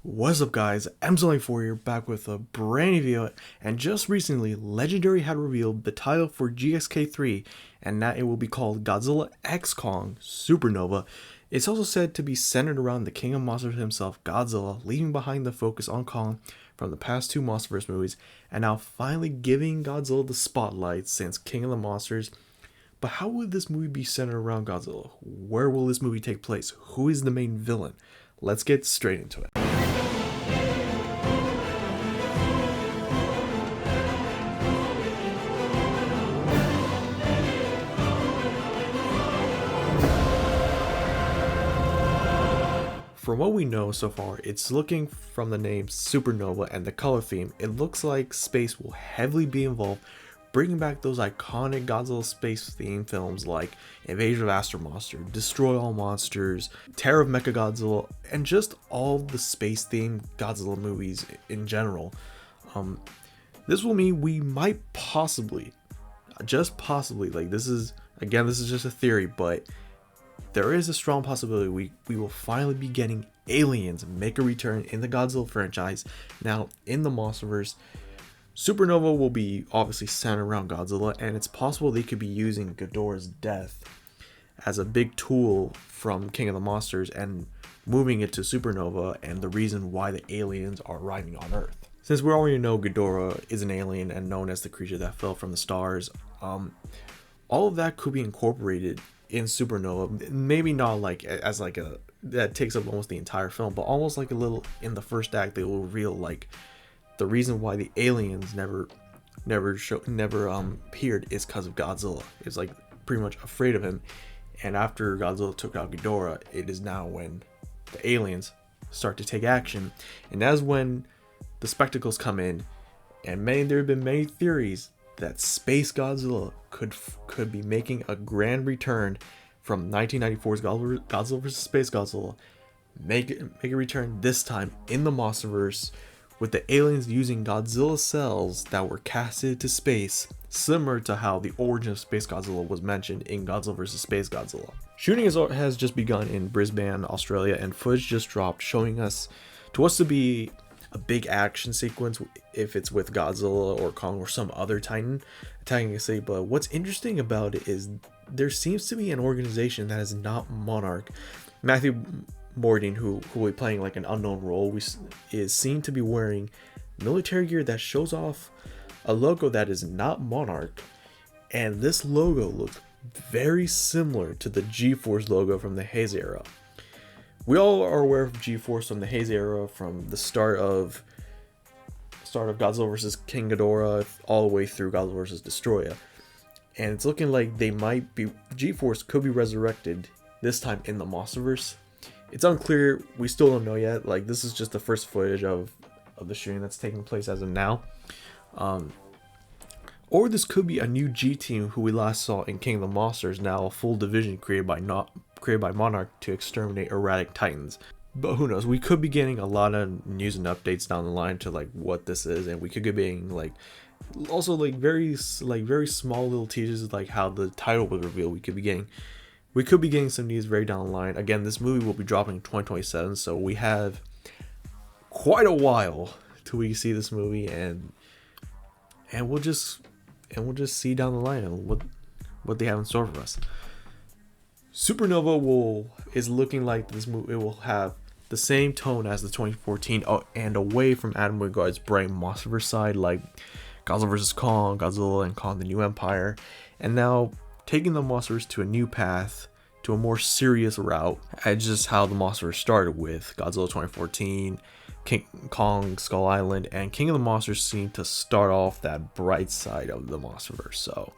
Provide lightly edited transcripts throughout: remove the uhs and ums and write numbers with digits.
What's up guys, M4 here back with a brand new video, and just recently Legendary had revealed the title for GXK3 and that it will be called Godzilla X Kong Supernova. It's also said to be centered around the king of monsters himself, Godzilla, leaving behind the focus on Kong from the past two monsterverse movies and now finally giving Godzilla the spotlight since King of the Monsters. But how would this movie be centered around Godzilla? Where will this movie take place? Who is the main villain? Let's get straight into it. From what we know so far, it's looking from the name Supernova and the color theme, it looks like space will heavily be involved, bringing back those iconic Godzilla space theme films like Invasion of Astro Monster, Destroy All Monsters, Terror of Mechagodzilla, and just all the space themed Godzilla movies in general. This will mean we might possibly, just possibly, like this is just a theory, but there is a strong possibility we will finally be getting aliens make a return in the Godzilla franchise. Now, in the monsterverse, Supernova will be obviously centered around Godzilla, and it's possible they could be using Ghidorah's death as a big tool from King of the Monsters and moving it to Supernova and the reason why the aliens are arriving on Earth. Since we already know Ghidorah is an alien and known as the creature that fell from the stars, all of that could be incorporated in Supernova. Maybe not like as like a that takes up almost the entire film, but almost like a little in the first act they will reveal like the reason why the aliens never appeared is because of Godzilla. It's like pretty much afraid of him, and after Godzilla took out Ghidorah, it is now when the aliens start to take action, and that's when the spectacles come in. And there have been many theories that Space Godzilla could be making a grand return from 1994's Godzilla vs. Space Godzilla, make a return this time in the monsterverse, with the aliens using Godzilla cells that were casted to space, similar to how the origin of Space Godzilla was mentioned in Godzilla vs. Space Godzilla. Shooting has just begun in Brisbane, Australia, and footage just dropped showing us to be a big action sequence, if it's with Godzilla or Kong or some other Titan attacking a city. But what's interesting about it is there seems to be an organization that is not Monarch. Matthew Modine, who will be playing like an unknown role, is seen to be wearing military gear that shows off a logo that is not Monarch, and this logo looks very similar to the G-Force logo from the Haze era. We all are aware of G-Force from the Haze era, from the start of Godzilla vs. King Ghidorah all the way through Godzilla vs. Destroya. And it's looking like G-Force could be resurrected this time in the monsterverse. It's unclear, we still don't know yet. Like, this is just the first footage of the shooting that's taking place as of now. Or this could be a new G-Team who we last saw in King of the Monsters, now a full division created by Monarch to exterminate erratic titans. But who knows, we could be getting a lot of news and updates down the line to like what this is, and we could be getting like also like very small little teasers like how the title was revealed. We could be getting some news very down the line. Again, this movie will be dropping in 2027, so we have quite a while till we see this movie, and we'll just see down the line and what they have in store for us. Supernova is looking like this movie. It will have the same tone as the 2014 and away from Adam Wingard's bright monsterverse side, like Godzilla vs. Kong, Godzilla and Kong the New Empire, and now taking the monsters to a new path, to a more serious route, as just how the monsters started with Godzilla 2014, King Kong Skull Island, and King of the Monsters seem to start off that bright side of the monsterverse. So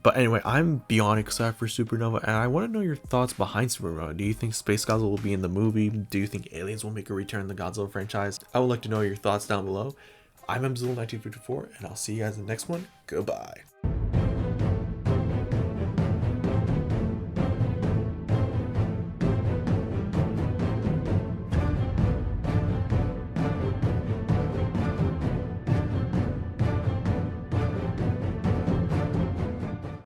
but anyway, I'm beyond excited for Supernova, and I want to know your thoughts behind Supernova. Do you think Space Godzilla will be in the movie? Do you think aliens will make a return in the Godzilla franchise? I would like to know your thoughts down below. I'm MZilla1954, and I'll see you guys in the next one. Goodbye.